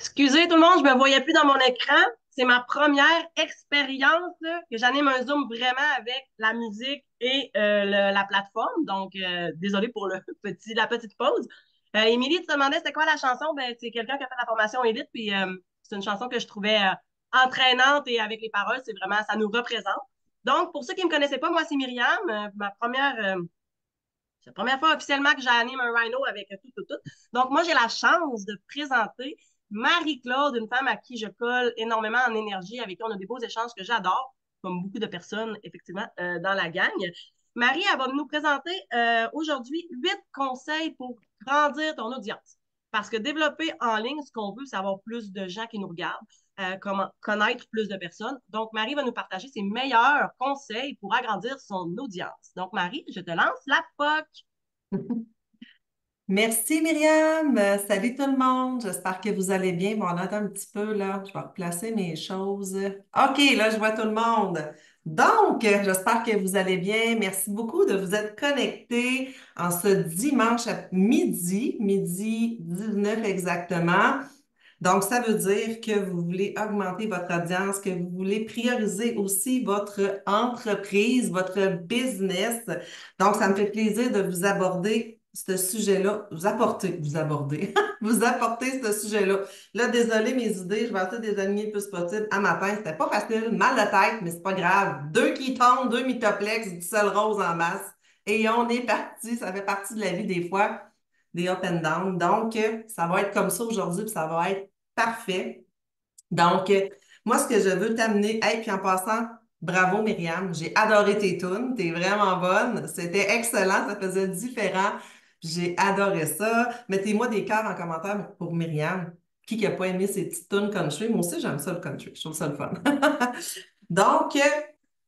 Excusez tout le monde, je me voyais plus dans mon écran. C'est ma première expérience là, que j'anime un Zoom vraiment avec la musique et la plateforme. Donc, désolé pour la petite pause. Émilie, tu te demandais c'était quoi la chanson? Ben, c'est quelqu'un qui a fait la formation Élite, puis c'est une chanson que je trouvais entraînante et avec les paroles, c'est vraiment, ça nous représente. Donc, pour ceux qui ne me connaissaient pas, moi, c'est Myriam. C'est la première fois officiellement que j'anime un Rhino avec tout. Donc, moi, j'ai la chance de présenter Marie-Claude, une femme à qui je colle énormément en énergie, avec qui on a des beaux échanges que j'adore, comme beaucoup de personnes, effectivement, dans la gang. Marie, elle va nous présenter aujourd'hui 8 conseils pour grandir ton audience. Parce que développer en ligne, ce qu'on veut, c'est avoir plus de gens qui nous regardent, comment connaître plus de personnes. Donc, Marie va nous partager ses meilleurs conseils pour agrandir son audience. Donc, Marie, je te lance la POC. Merci Myriam. Salut tout le monde. J'espère que vous allez bien. Bon, on attend un petit peu là. Je vais replacer mes choses. OK, là, je vois tout le monde. Donc, j'espère que vous allez bien. Merci beaucoup de vous être connectés en ce dimanche à midi 19 exactement. Donc, ça veut dire que vous voulez augmenter votre audience, que vous voulez prioriser aussi votre entreprise, votre business. Donc, ça me fait plaisir de vous aborder ce sujet-là, vous aborder, vous apporter ce sujet-là. Là, désolé, mes idées, je vais essayer de les aligner le plus possible à matin. C'était pas facile, mal de tête, mais c'est pas grave. Deux qui tombent, deux mitoplex, du sol rose en masse. Et on est parti. Ça fait partie de la vie des fois, des up and down. Donc, ça va être comme ça aujourd'hui, puis ça va être parfait. Donc, moi, ce que je veux t'amener, hey, puis en passant, bravo Myriam, j'ai adoré tes tunes, t'es vraiment bonne, c'était excellent, ça faisait différent, puis j'ai adoré ça. Mettez-moi des cœurs en commentaire pour Myriam. Qui n'a pas aimé ces petites tunes country? Moi aussi, j'aime ça le country, je trouve ça le fun. Donc,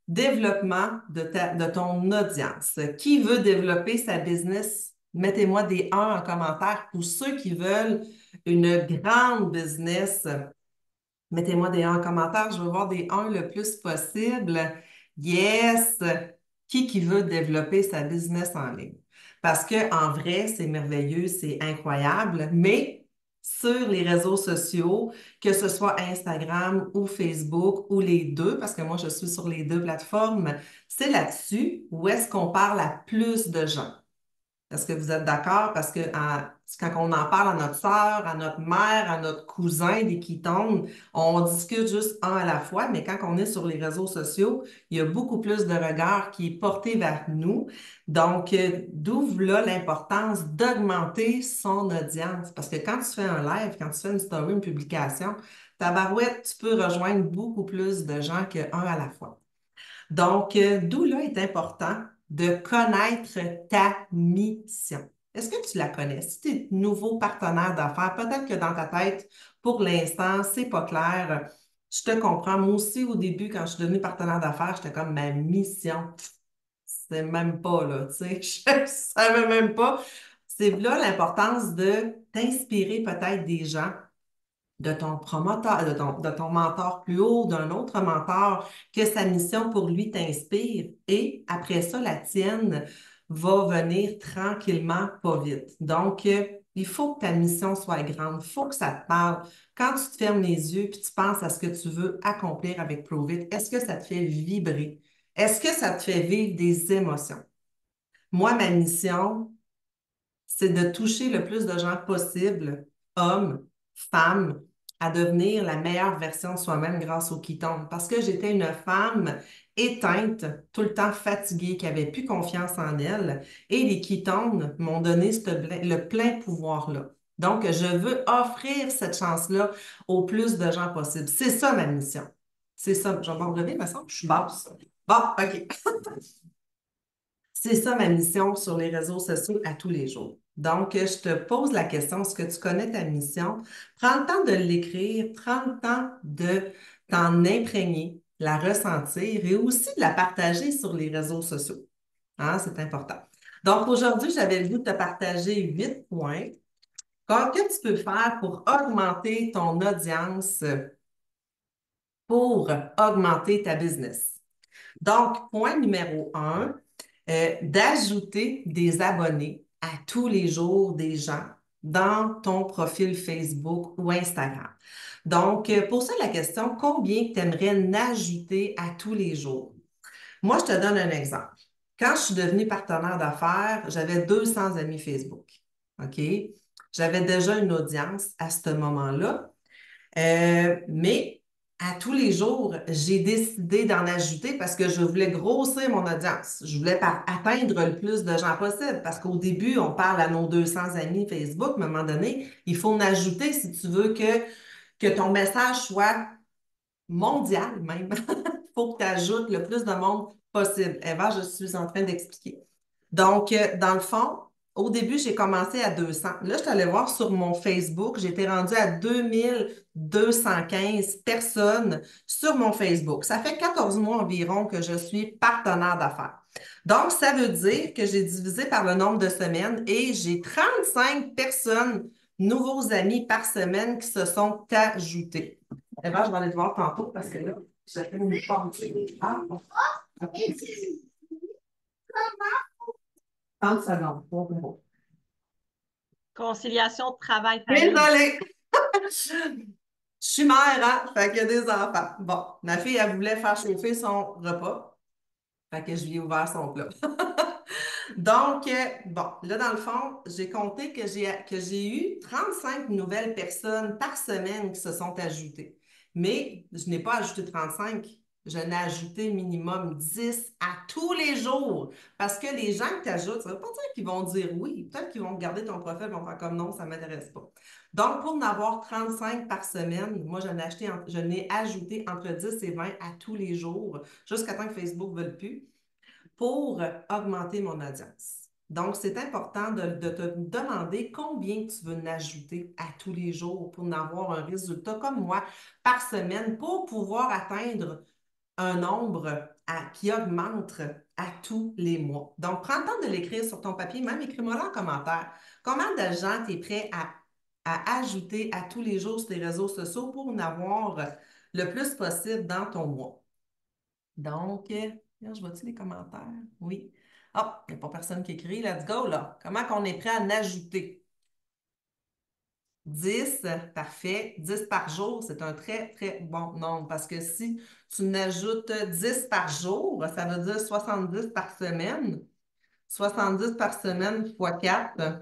développement de ton audience. Qui veut développer sa business? Mettez-moi des 1 en commentaire. Pour ceux qui veulent une grande business, mettez-moi des 1 en commentaire. Je veux voir des 1 le plus possible. Yes! Qui veut développer sa business en ligne? Parce que en vrai, c'est merveilleux, c'est incroyable, mais sur les réseaux sociaux, que ce soit Instagram ou Facebook ou les deux, parce que moi, je suis sur les deux plateformes, c'est là-dessus où est-ce qu'on parle à plus de gens. Est-ce que vous êtes d'accord? Parce que quand on en parle à notre sœur, à notre mère, à notre cousin, des qui tombent, on discute juste un à la fois, mais quand on est sur les réseaux sociaux, il y a beaucoup plus de regards qui est porté vers nous. Donc, d'où là l'importance d'augmenter son audience. Parce que quand tu fais un live, quand tu fais une story, une publication, ta barouette, tu peux rejoindre beaucoup plus de gens qu'un à la fois. Donc, d'où là est important de connaître ta mission. Est-ce que tu la connais? Si tu es nouveau partenaire d'affaires, peut-être que dans ta tête, pour l'instant, c'est pas clair. Je te comprends. Moi aussi, au début, quand je suis devenue partenaire d'affaires, j'étais comme ma mission. C'est même pas là, tu sais, je savais même pas. C'est là l'importance de t'inspirer peut-être des gens de ton promoteur, de ton mentor plus haut, d'un autre mentor, que sa mission pour lui t'inspire. Et après ça, la tienne va venir tranquillement, pas vite. Donc, il faut que ta mission soit grande, il faut que ça te parle. Quand tu te fermes les yeux puis tu penses à ce que tu veux accomplir avec Prove It, est-ce que ça te fait vibrer? Est-ce que ça te fait vivre des émotions? Moi, ma mission, c'est de toucher le plus de gens possible, hommes, femmes, à devenir la meilleure version de soi-même grâce au Keton. Parce que j'étais une femme éteinte, tout le temps fatiguée, qui avait plus confiance en elle. Et les Ketones m'ont donné le plein pouvoir-là. Donc, je veux offrir cette chance-là au plus de gens possible. C'est ça ma mission. C'est ça. Je vais me relever, il me semble que je suis basse. Bon, OK. C'est ça ma mission sur les réseaux sociaux à tous les jours. Donc, je te pose la question, est-ce que tu connais ta mission? Prends le temps de l'écrire, prends le temps de t'en imprégner, la ressentir et aussi de la partager sur les réseaux sociaux. Hein, c'est important. Donc, aujourd'hui, j'avais le goût de te partager 8 points. Que tu peux faire pour augmenter ton audience, pour augmenter ta business? Donc, point numéro 1, d'ajouter des abonnés à tous les jours des gens. dans ton profil Facebook ou Instagram. Donc, pour ça, la question, combien tu aimerais n'ajouter à tous les jours? Moi, je te donne un exemple. Quand je suis devenue partenaire d'affaires, j'avais 200 amis Facebook. OK? J'avais déjà une audience à ce moment-là. Mais à tous les jours, j'ai décidé d'en ajouter parce que je voulais grossir mon audience. Je voulais atteindre le plus de gens possible parce qu'au début, on parle à nos 200 amis Facebook, mais à un moment donné, il faut en ajouter si tu veux que ton message soit mondial même. Il faut que tu ajoutes le plus de monde possible. Eva, je suis en train d'expliquer. Donc, dans le fond, au début, j'ai commencé à 200. Là, je suis allée voir sur mon Facebook, j'étais rendue à 2215 personnes sur mon Facebook. Ça fait 14 mois environ que je suis partenaire d'affaires. Donc, ça veut dire que j'ai divisé par le nombre de semaines et j'ai 35 personnes, nouveaux amis par semaine qui se sont ajoutés. Eh bien, je vais aller te voir tantôt parce que là, j'ai fait une porte. Ah, bon. OK. 30 secondes. Bon. Conciliation de travail-famille. Désolée. Je suis mère, hein? Fait qu'il y a des enfants. Bon, ma fille, elle voulait faire chauffer son repas. Fait que je lui ai ouvert son plat. Donc, bon, là, dans le fond, j'ai compté que j'ai eu 35 nouvelles personnes par semaine qui se sont ajoutées. Mais je n'ai pas ajouté 35. Je n'ai ajouté minimum 10 à tous les jours. Parce que les gens que tu ajoutes, ça ne veut pas dire qu'ils vont dire oui. Peut-être qu'ils vont regarder ton profil et vont faire comme non, ça ne m'intéresse pas. Donc, pour en avoir 35 par semaine, moi, je n'ai ajouté entre 10 et 20 à tous les jours, jusqu'à temps que Facebook ne veuille plus pour augmenter mon audience. Donc, c'est important de te demander combien tu veux en ajouter à tous les jours pour en avoir un résultat comme moi par semaine pour pouvoir atteindre un nombre qui augmente à tous les mois. Donc, prends le temps de l'écrire sur ton papier, même écris-moi en commentaire. Combien de gens tu es prêt à ajouter à tous les jours sur tes réseaux sociaux pour en avoir le plus possible dans ton mois? Donc, je vois-tu les commentaires? Oui. Ah, il n'y a pas personne qui écrit. Let's go, là. Comment qu'on est prêt à en ajouter? 10, parfait. 10 par jour, c'est un très, très bon nombre parce que si tu n'ajoutes 10 par jour, ça veut dire 70 par semaine. 70 par semaine fois 4,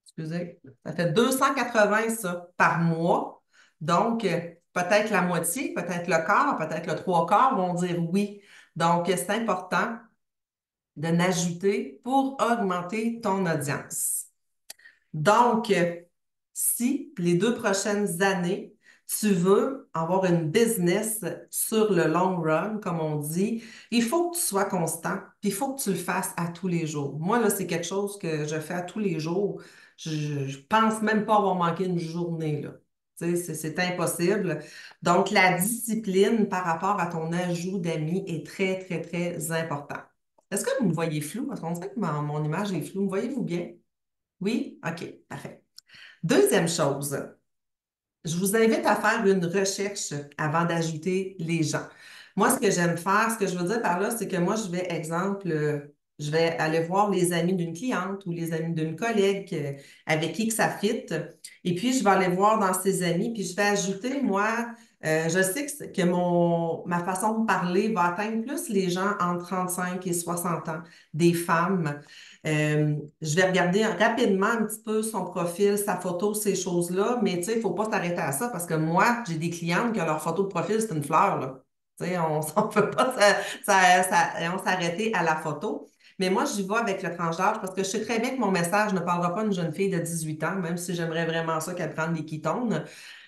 excusez, ça fait 280 ça, par mois. Donc, peut-être la moitié, peut-être le quart, peut-être le trois quarts vont dire oui. Donc, c'est important de n'ajouter pour augmenter ton audience. Donc, si les 2 prochaines années, tu veux avoir une business sur le long run, comme on dit, il faut que tu sois constant, puis il faut que tu le fasses à tous les jours. Moi, là, c'est quelque chose que je fais à tous les jours. Je pense même pas avoir manqué une journée, là. Tu sais, c'est impossible. Donc, la discipline par rapport à ton ajout d'amis est très, très, très important. Est-ce que vous me voyez flou? Parce qu'on dirait que mon image est floue. Me voyez-vous bien? Oui? OK, parfait. Deuxième chose, je vous invite à faire une recherche avant d'ajouter les gens. Moi, ce que j'aime faire, ce que je veux dire par là, c'est que moi, exemple, je vais aller voir les amis d'une cliente ou les amis d'une collègue avec qui que ça fit. Et puis, je vais aller voir dans ses amis, puis je vais ajouter, moi, je sais ma façon de parler va atteindre plus les gens entre 35 et 60 ans, des femmes. Je vais regarder rapidement un petit peu son profil, sa photo, ces choses-là, mais tu sais, il ne faut pas s'arrêter à ça parce que moi, j'ai des clientes que leur photo de profil, c'est une fleur, là. Tu sais, on ne peut pas on s'arrêter à la photo. Mais moi, j'y vais avec le tranche d'âge parce que je sais très bien que mon message ne parlera pas à une jeune fille de 18 ans, même si j'aimerais vraiment ça qu'elle prenne des ketones.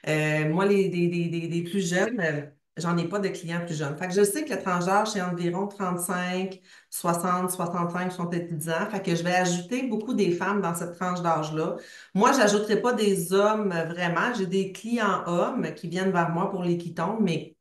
Moi, des plus jeunes, j'en ai pas de clients plus jeunes. Fait que je sais que le tranche d'âge, c'est environ 35, 60, 65, 70 ans. Fait que je vais ajouter beaucoup des femmes dans cette tranche d'âge-là. Moi, j'ajouterai pas des hommes vraiment. J'ai des clients hommes qui viennent vers moi pour les ketones, mais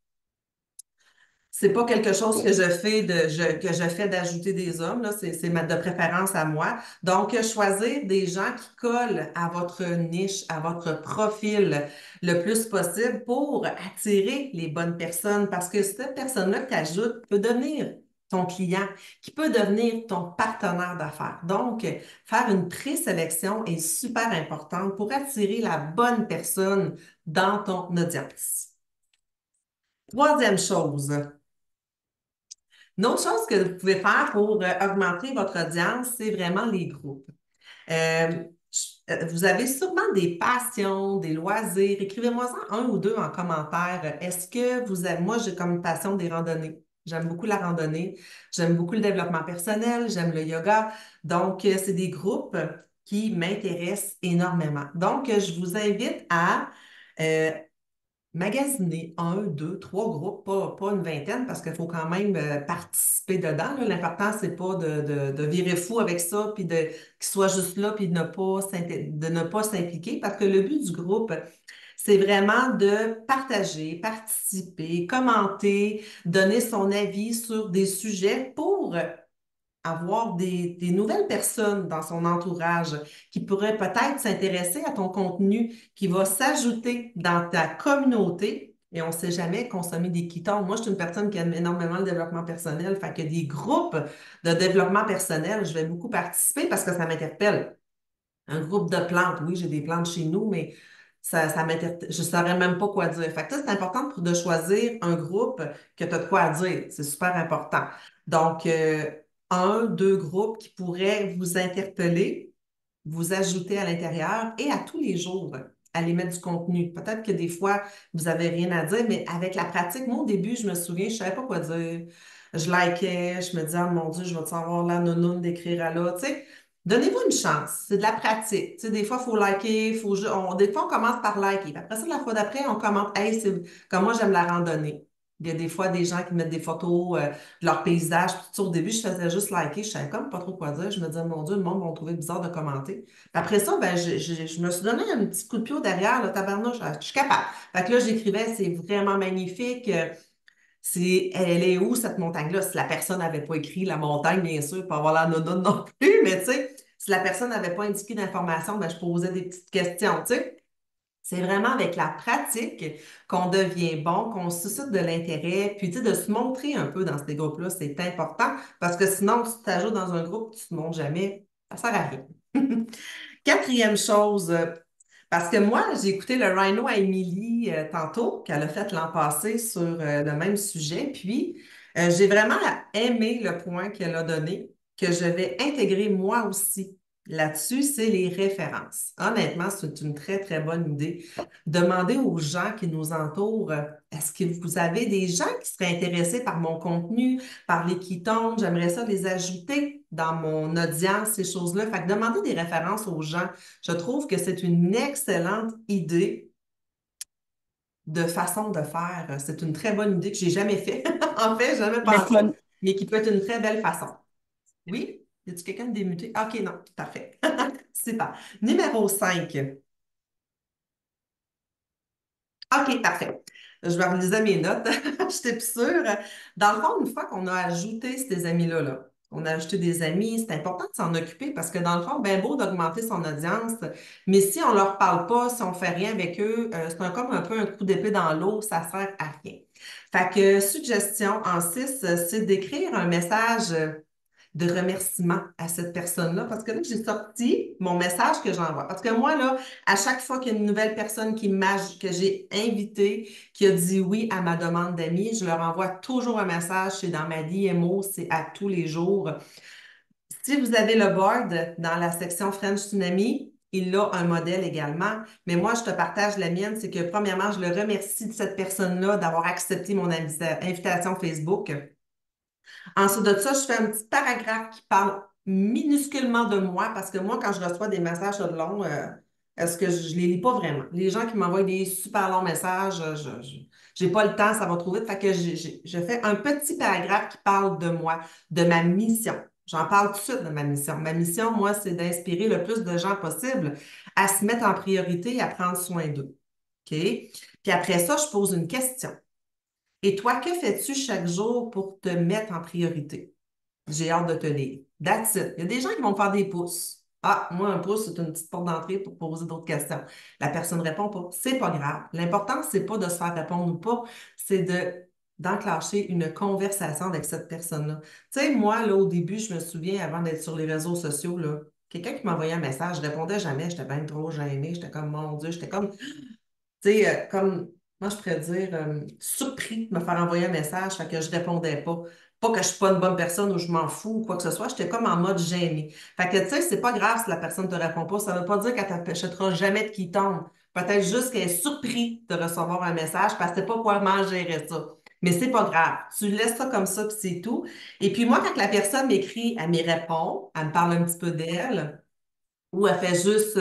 c'est pas quelque chose que que je fais d'ajouter des hommes, là. C'est de préférence à moi. Donc, choisir des gens qui collent à votre niche, à votre profil le plus possible pour attirer les bonnes personnes parce que cette personne-là que tu ajoutes peut devenir ton client, qui peut devenir ton partenaire d'affaires. Donc, faire une présélection est super important pour attirer la bonne personne dans ton audience. Troisième chose, une autre chose que vous pouvez faire pour augmenter votre audience, c'est vraiment les groupes. Euh, Vous avez sûrement des passions, des loisirs. Écrivez-moi-en un ou deux en commentaire. Est-ce que vous avez, moi, j'ai comme passion des randonnées. J'aime beaucoup la randonnée. J'aime beaucoup le développement personnel. J'aime le yoga. Donc, c'est des groupes qui m'intéressent énormément. Donc, je vous invite à euh, magasiner un, deux, trois groupes, pas une vingtaine, parce qu'il faut quand même participer dedans, là. L'important, c'est pas de virer fou avec ça, puis qu'il soit juste là, puis de ne pas s'impliquer, parce que le but du groupe, c'est vraiment de partager, participer, commenter, donner son avis sur des sujets pour avoir des nouvelles personnes dans son entourage qui pourraient peut-être s'intéresser à ton contenu, qui va s'ajouter dans ta communauté. Et on ne sait jamais consommer des quittons. Moi, je suis une personne qui aime énormément le développement personnel. Fait que des groupes de développement personnel, je vais beaucoup participer parce que ça m'interpelle. Un groupe de plantes, oui, j'ai des plantes chez nous, mais ça m'interpelle. Je ne saurais même pas quoi dire. Fait que ça, c'est important de choisir un groupe que tu as de quoi à dire. C'est super important. Donc, un, deux groupes qui pourraient vous interpeller, vous ajouter à l'intérieur et à tous les jours, aller mettre du contenu. Peut-être que des fois, vous n'avez rien à dire, mais avec la pratique, moi, au début, je me souviens, je ne savais pas quoi dire. Je likais, je me disais, oh mon Dieu, je vais savoir la nounoune d'écrire à là. Tu sais, donnez-vous une chance. C'est de la pratique. Tu sais, des fois, il faut liker, des fois, on commence par liker. Puis après ça, la fois d'après, on commente, hey, c'est comme moi, j'aime la randonnée. Il y a des fois des gens qui mettent des photos de leur paysage. Puis, tout ça, au début, je faisais juste liker. Je savais comme pas trop quoi dire. Je me disais, mon Dieu, le monde va me trouver bizarre de commenter. Puis après ça, ben, je me suis donné un petit coup de pied au derrière, le tabarnouche. Je suis capable. Fait que là, j'écrivais, c'est vraiment magnifique. Elle est où cette montagne-là? Si la personne n'avait pas écrit la montagne, bien sûr, pas avoir la nonone non plus, mais tu sais, si la personne n'avait pas indiqué d'informations, ben, je posais des petites questions, tu sais. C'est vraiment avec la pratique qu'on devient bon, qu'on suscite de l'intérêt, puis tu sais, de se montrer un peu dans ces groupes-là, c'est important, parce que sinon, si tu t'ajoutes dans un groupe, tu ne te montres jamais, ça sert à rien. Quatrième chose, parce que moi, j'ai écouté le Rhino à Émilie tantôt, qu'elle a fait l'an passé sur le même sujet, puis j'ai vraiment aimé le point qu'elle a donné, que je vais intégrer moi aussi là-dessus, c'est les références. Honnêtement, c'est une très, très bonne idée. Demandez aux gens qui nous entourent, est-ce que vous avez des gens qui seraient intéressés par mon contenu, par les qui tombent? J'aimerais ça les ajouter dans mon audience, ces choses-là. Fait que demandez des références aux gens. Je trouve que c'est une excellente idée de façon de faire. C'est une très bonne idée que j'ai jamais fait. En fait, jamais Le pensé, fun. mais qui peut être une très belle façon. Oui? Y a-tu quelqu'un de démuté? Ah, OK, non, parfait. Super. Numéro 5. OK, parfait. Je vais relisais mes notes. Je n'étais plus sûre. Dans le fond, une fois qu'on a ajouté ces amis-là, on a ajouté des amis, c'est important de s'en occuper parce que dans le fond, bien beau d'augmenter son audience, mais si on ne leur parle pas, si on ne fait rien avec eux, c'est comme un peu un coup d'épée dans l'eau, ça ne sert à rien. Fait que suggestion en 6, c'est d'écrire un message de remerciement à cette personne-là parce que là, j'ai sorti mon message que j'envoie. Parce que moi, là, à chaque fois qu'il y a une nouvelle personne que j'ai invitée, qui a dit oui à ma demande d'amis, je leur envoie toujours un message. C'est dans ma DMO, c'est à tous les jours. Si vous avez le board dans la section French Tsunami, il a un modèle également. Mais moi, je te partage la mienne. C'est que, premièrement, je le remercie de cette personne-là d'avoir accepté mon invitation Facebook. Ensuite de ça, je fais un petit paragraphe qui parle minusculement de moi parce que moi, quand je reçois des messages de long, est-ce que je les lis pas vraiment? Les gens qui m'envoient des super longs messages, je j'ai pas le temps, ça va trop vite. Fait que je fais un petit paragraphe qui parle de moi, de ma mission. J'en parle tout de suite de ma mission. Ma mission, moi, c'est d'inspirer le plus de gens possible à se mettre en priorité et à prendre soin d'eux. OK? Puis après ça, je pose une question. Et toi, que fais-tu chaque jour pour te mettre en priorité? J'ai hâte de te lire. That's it. Il y a des gens qui vont faire des pouces. Ah, moi, un pouce, c'est une petite porte d'entrée pour poser d'autres questions. La personne ne répond pas. C'est pas grave. L'important, c'est pas de se faire répondre ou pas, c'est d'enclencher une conversation avec cette personne-là. Tu sais, moi, là, au début, je me souviens, avant d'être sur les réseaux sociaux, là, quelqu'un qui m'envoyait un message, je répondais jamais, j'étais bien trop gênée, j'étais comme, mon Dieu, j'étais comme, tu sais, comme, moi, je pourrais dire, surpris de me faire envoyer un message, fait que je répondais pas. Pas que je suis pas une bonne personne ou je m'en fous ou quoi que ce soit, j'étais comme en mode gêné. Fait que, tu sais, c'est pas grave si la personne te répond pas, ça veut pas dire qu'elle t'achètera jamais de qui tombe. Peut-être juste qu'elle est surprise de recevoir un message parce qu'elle sait pas comment gérer ça. Mais c'est pas grave. Tu laisses ça comme ça, puis c'est tout. Et puis moi, quand la personne m'écrit, elle m'y répond, elle me parle un petit peu d'elle. Ou elle fait juste,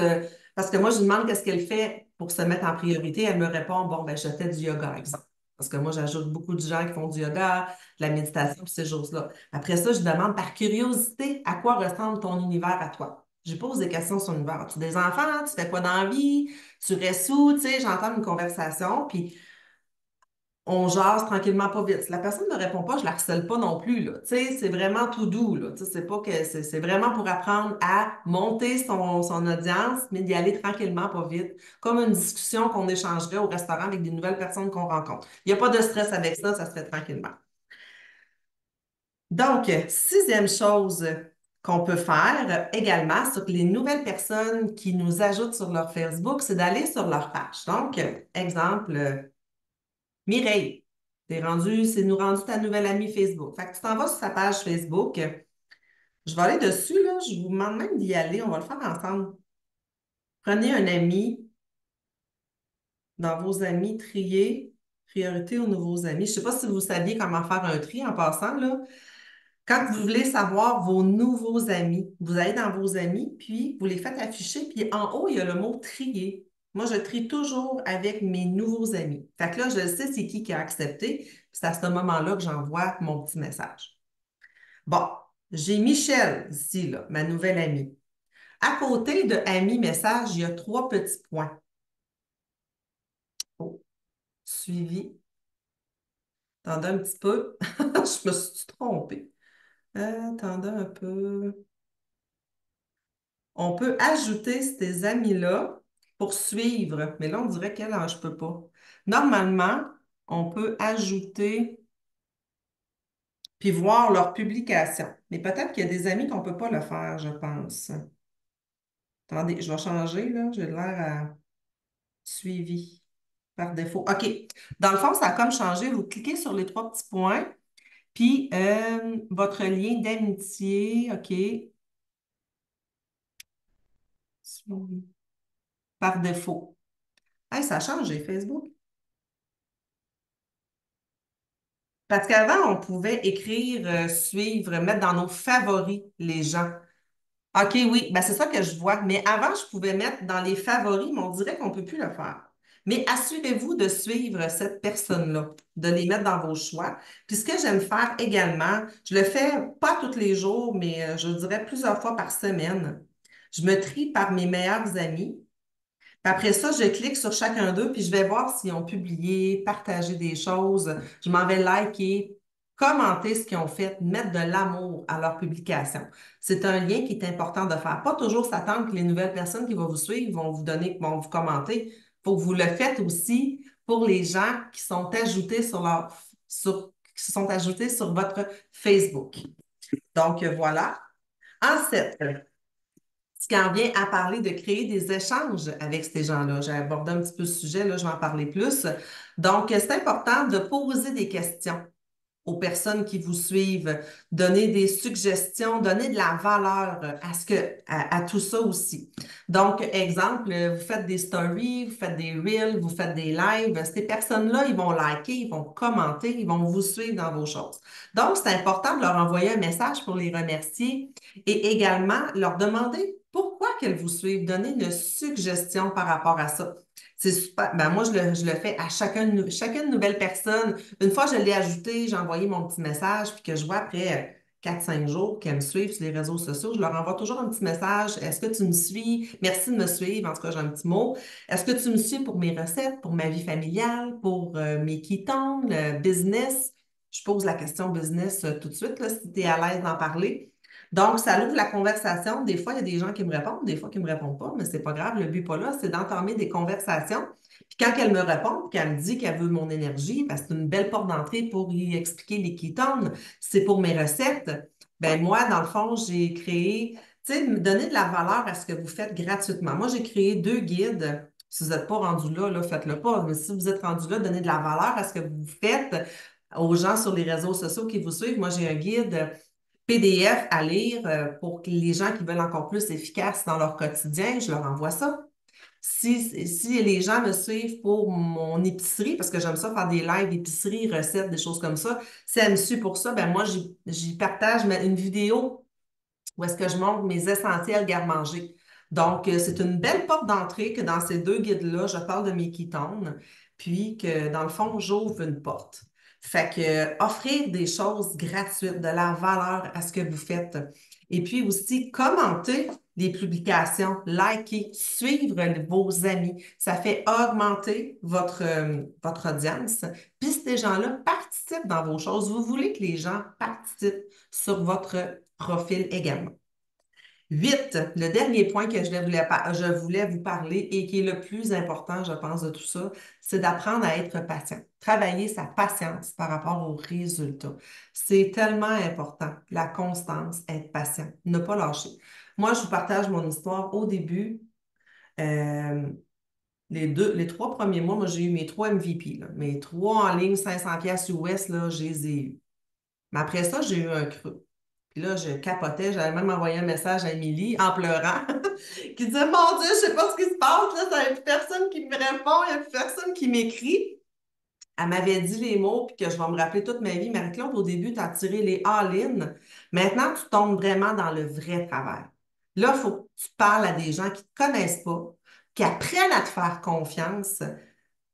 parce que moi, je lui demande qu'est-ce qu'elle fait pour se mettre en priorité. Elle me répond, bon, ben, je fais du yoga, exemple. Parce que moi, j'ajoute beaucoup de gens qui font du yoga, de la méditation, puis ces choses-là. Après ça, je demande par curiosité à quoi ressemble ton univers à toi. Je pose des questions sur l'univers. As-tu des enfants? Tu fais quoi dans la vie? Tu restes où? Tu sais, j'entends une conversation, puis on jase tranquillement pas vite. Si la personne ne répond pas, je la harcèle pas non plus, là. Tu sais, c'est vraiment tout doux, là. Tu sais, c'est pas que c'est vraiment pour apprendre à monter son audience, mais d'y aller tranquillement pas vite. Comme une discussion qu'on échangerait au restaurant avec des nouvelles personnes qu'on rencontre. Il n'y a pas de stress avec ça se fait tranquillement. Donc, sixième chose qu'on peut faire également sur les nouvelles personnes qui nous ajoutent sur leur Facebook, c'est d'aller sur leur page. Donc, exemple, Mireille, c'est nous rendu ta nouvelle amie Facebook. Fait que tu t'en vas sur sa page Facebook. Je vais aller dessus, là. Je vous demande même d'y aller. On va le faire ensemble. Prenez un ami dans vos amis, triez, priorité aux nouveaux amis. Je ne sais pas si vous saviez comment faire un tri en passant, là. Quand vous voulez savoir vos nouveaux amis, vous allez dans vos amis, puis vous les faites afficher, puis en haut, il y a le mot trier. Moi, je trie toujours avec mes nouveaux amis. Fait que là, je sais c'est qui a accepté, puis c'est à ce moment-là que j'envoie mon petit message. Bon, j'ai Michel ici, là, ma nouvelle amie. À côté de ami message, il y a trois petits points. Oh, suivi. Attendez un petit peu. Je me suis trompée. Attendez un peu. On peut ajouter ces amis-là pour suivre, mais là, on dirait qu'elle, je ne peux pas. Normalement, on peut ajouter puis voir leurs publications. Mais peut-être qu'il y a des amis qu'on ne peut pas le faire, je pense. Attendez, je vais changer, là. J'ai l'air à suivi par défaut. OK. Dans le fond, ça a comme changé. Vous cliquez sur les trois petits points, puis votre lien d'amitié, OK. Suivi par défaut. Hey, ça a changé, Facebook. Parce qu'avant, on pouvait écrire, suivre, mettre dans nos favoris les gens. OK, oui, ben c'est ça que je vois. Mais avant, je pouvais mettre dans les favoris, mais on dirait qu'on ne peut plus le faire. Mais assurez-vous de suivre cette personne-là, de les mettre dans vos choix. Puis ce que j'aime faire également, je le fais pas tous les jours, mais je dirais plusieurs fois par semaine. Je me trie par mes meilleurs amis. Puis après ça, je clique sur chacun d'eux, puis je vais voir s'ils ont publié, partagé des choses. Je m'en vais liker, commenter ce qu'ils ont fait, mettre de l'amour à leur publication. C'est un lien qui est important de faire. Pas toujours s'attendre que les nouvelles personnes qui vont vous suivre vont vous donner, vont vous commenter. Il faut que vous le faites aussi pour les gens qui sont ajoutés qui se sont ajoutés sur votre Facebook. Donc, voilà. Ensuite, ce qui en vient à parler de créer des échanges avec ces gens-là. J'ai abordé un petit peu ce sujet, là, je vais en parler plus. Donc, c'est important de poser des questions aux personnes qui vous suivent, donner des suggestions, donner de la valeur à tout ça aussi. Donc, exemple, vous faites des stories, vous faites des reels, vous faites des lives. Ces personnes-là, ils vont liker, ils vont commenter, ils vont vous suivre dans vos choses. Donc, c'est important de leur envoyer un message pour les remercier et également leur demander pourquoi qu'elles vous suivent, donner une suggestion par rapport à ça. C'est super. Ben moi, je le fais à chacune nouvelle personne. Une fois, je l'ai ajouté, j'ai envoyé mon petit message, puis que je vois après 4-5 jours qu'elles me suivent sur les réseaux sociaux, je leur envoie toujours un petit message. Est-ce que tu me suis? Merci de me suivre. En tout cas, j'ai un petit mot. Est-ce que tu me suis pour mes recettes, pour ma vie familiale, pour mes quittons, le business? Je pose la question business tout de suite, là, si tu es à l'aise d'en parler. Donc, ça ouvre la conversation. Des fois, il y a des gens qui me répondent, des fois qui ne me répondent pas, mais c'est pas grave. Le but pas là, c'est d'entamer des conversations. Puis quand elle me répond, puis qu'elle me dit qu'elle veut mon énergie, parce que c'est une belle porte d'entrée pour lui expliquer les ketones, c'est pour mes recettes. Ben moi, dans le fond, j'ai créé, tu sais, me donner de la valeur à ce que vous faites gratuitement. Moi, j'ai créé 2 guides. Si vous n'êtes pas rendu là, faites-le pas. Mais si vous êtes rendu là, donnez de la valeur à ce que vous faites aux gens sur les réseaux sociaux qui vous suivent. Moi, j'ai un guide PDF à lire pour que les gens qui veulent encore plus efficace dans leur quotidien, je leur envoie ça. Si les gens me suivent pour mon épicerie, parce que j'aime ça faire des lives épicerie, recettes, des choses comme ça, si elles me suivent pour ça, ben moi, j'y partage une vidéo où est-ce que je montre mes essentiels garde-manger. Donc, c'est une belle porte d'entrée que dans ces 2 guides-là, je parle de mes ketones, puis que dans le fond, j'ouvre une porte. Fait que offrir des choses gratuites, de la valeur à ce que vous faites. Et puis aussi, commenter les publications, liker, suivre vos amis. Ça fait augmenter votre audience. Puis ces gens-là participent dans vos choses. Vous voulez que les gens participent sur votre profil également. 8, le dernier point que je voulais vous parler et qui est le plus important, je pense, de tout ça, c'est d'apprendre à être patient. Travailler sa patience par rapport aux résultats. C'est tellement important, la constance, être patient, ne pas lâcher. Moi, je vous partage mon histoire au début. euh, les 3 premiers mois, moi, j'ai eu mes 3 MVP, là. Mes 3 en ligne 500 pièces US, là, je les ai eus. Mais après ça, j'ai eu un creux. Puis là, je capotais. J'avais même envoyé un message à Émilie en pleurant qui disait, Mon Dieu, je sais pas ce qui se passe, là, il n'y a plus personne qui me répond, il n'y a plus personne qui m'écrit. Elle m'avait dit les mots, puis que je vais me rappeler toute ma vie. Marie-Claude, au début, tu as tiré les all-in. Maintenant, tu tombes vraiment dans le vrai travail. Là, il faut que tu parles à des gens qui ne te connaissent pas, qui apprennent à te faire confiance.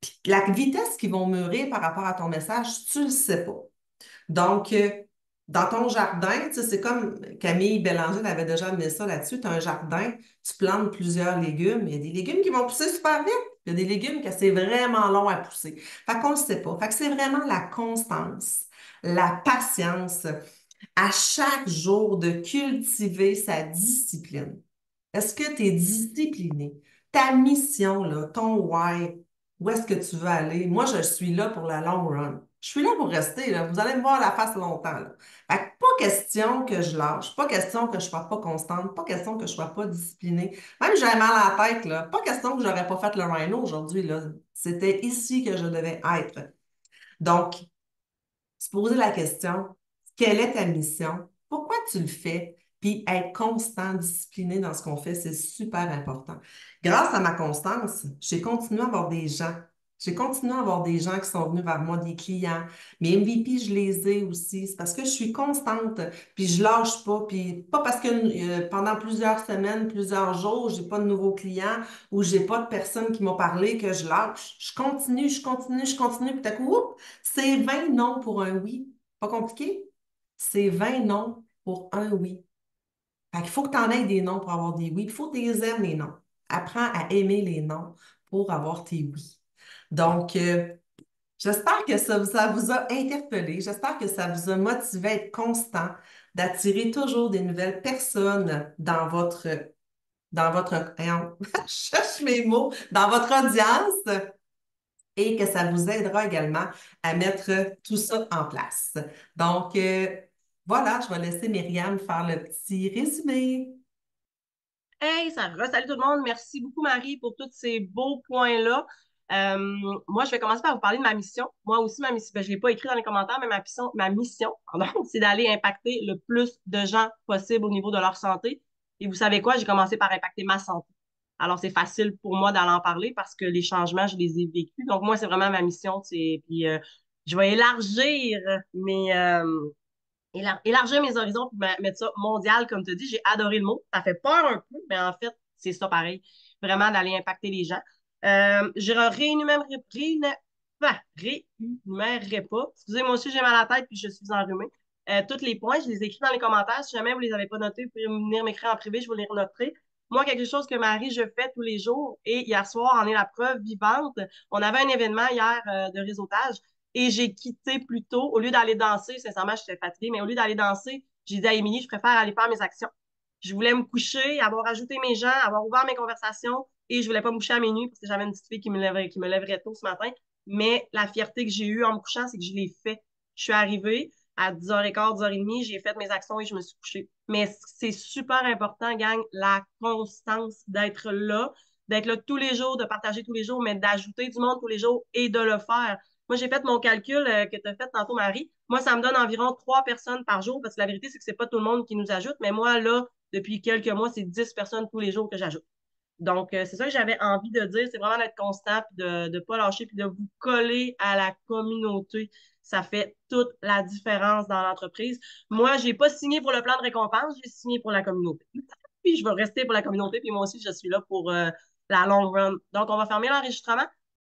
Puis la vitesse qu'ils vont mûrir par rapport à ton message, tu ne le sais pas. Donc, dans ton jardin, tu sais, c'est comme Camille Bélanger elle avait déjà amené ça là-dessus. Tu as un jardin, tu plantes plusieurs légumes. Il y a des légumes qui vont pousser super vite. Il y a des légumes que c'est vraiment long à pousser. Fait qu'on ne le sait pas. Fait que c'est vraiment la constance, la patience, à chaque jour de cultiver sa discipline. Est-ce que tu es discipliné? Ta mission, là, ton why, où est-ce que tu veux aller? Moi, je suis là pour la long run. Je suis là pour rester, là. Vous allez me voir la face longtemps, là. Fait que pas question que je lâche, pas question que je sois pas constante, pas question que je sois pas disciplinée. Même si j'avais mal à la tête, là, pas question que j'aurais pas fait le rhino aujourd'hui, là. C'était ici que je devais être. Donc, se poser la question, quelle est ta mission? Pourquoi tu le fais? Puis être constant, discipliné dans ce qu'on fait, c'est super important. Grâce à ma constance, j'ai continué à avoir des gens. J'ai continué à avoir des gens qui sont venus vers moi, des clients. Mes MVP, je les ai aussi. C'est parce que je suis constante, puis je lâche pas. Puis pas parce que pendant plusieurs semaines, plusieurs jours, j'ai pas de nouveaux clients ou j'ai pas de personnes qui m'ont parlé que je lâche. Je continue, je continue, je continue. Puis tout à coup, c'est 20 non pour un oui. Pas compliqué? C'est 20 non pour un oui. Fait qu'il faut que tu en aies des noms pour avoir des oui. Il faut que tu les aimes, les noms. Apprends à aimer les noms pour avoir tes oui. Donc, j'espère que ça vous a interpellé. J'espère que ça vous a motivé à être constant, d'attirer toujours des nouvelles personnes voyons, je cherche mes mots, dans votre audience et que ça vous aidera également à mettre tout ça en place. Donc, voilà, je vais laisser Myriam faire le petit résumé. Hey, ça va, salut tout le monde. Merci beaucoup, Marie, pour tous ces beaux points-là. Euh, Moi, je vais commencer par vous parler de ma mission. Moi aussi, ma mission, ben, je ne l'ai pas écrit dans les commentaires, mais ma mission, pardon, c'est d'aller impacter le plus de gens possible au niveau de leur santé. Et vous savez quoi? J'ai commencé par impacter ma santé. Alors, c'est facile pour moi d'aller en parler parce que les changements, je les ai vécus. Donc, moi, c'est vraiment ma mission. Puis, je vais élargir élargir mes horizons puis mettre ça mondial, comme tu dis. J'ai adoré le mot. Ça fait peur un peu, mais en fait, c'est ça pareil. Vraiment d'aller impacter les gens. Je réénumérerai pas. Excusez, moi aussi, j'ai mal à la tête puis je suis enrhumée. Tous les points, je les écris dans les commentaires. Si jamais vous les avez pas notés, vous pouvez venir m'écrire en privé, je vous les renoterai. Moi, quelque chose que Marie, je fais tous les jours, et hier soir en est la preuve vivante. On avait un événement hier de réseautage et j'ai quitté plus tôt. Au lieu d'aller danser, sincèrement, j'étais fatiguée, mais au lieu d'aller danser, j'ai dit à Émilie, je préfère aller faire mes actions. Je voulais me coucher, avoir ajouté mes gens, avoir ouvert mes conversations et je voulais pas me coucher à minuit parce que j'avais une petite fille qui me lèverait tôt ce matin. Mais la fierté que j'ai eue en me couchant, c'est que je l'ai fait. Je suis arrivée à 10h15, 10h30, j'ai fait mes actions et je me suis couchée. Mais c'est super important, gang, la constance d'être là tous les jours, de partager tous les jours, mais d'ajouter du monde tous les jours et de le faire. Moi, j'ai fait mon calcul que tu as fait tantôt, Marie. Moi, ça me donne environ 3 personnes par jour parce que la vérité, c'est que c'est pas tout le monde qui nous ajoute. Mais moi, là, depuis quelques mois, c'est 10 personnes tous les jours que j'ajoute. Donc, c'est ça que j'avais envie de dire, c'est vraiment d'être constant, puis de ne pas lâcher, puis de vous coller à la communauté. Ça fait toute la différence dans l'entreprise. Moi, j'ai pas signé pour le plan de récompense, j'ai signé pour la communauté. Puis je vais rester pour la communauté, puis moi aussi, je suis là pour la long run. Donc, on va fermer l'enregistrement.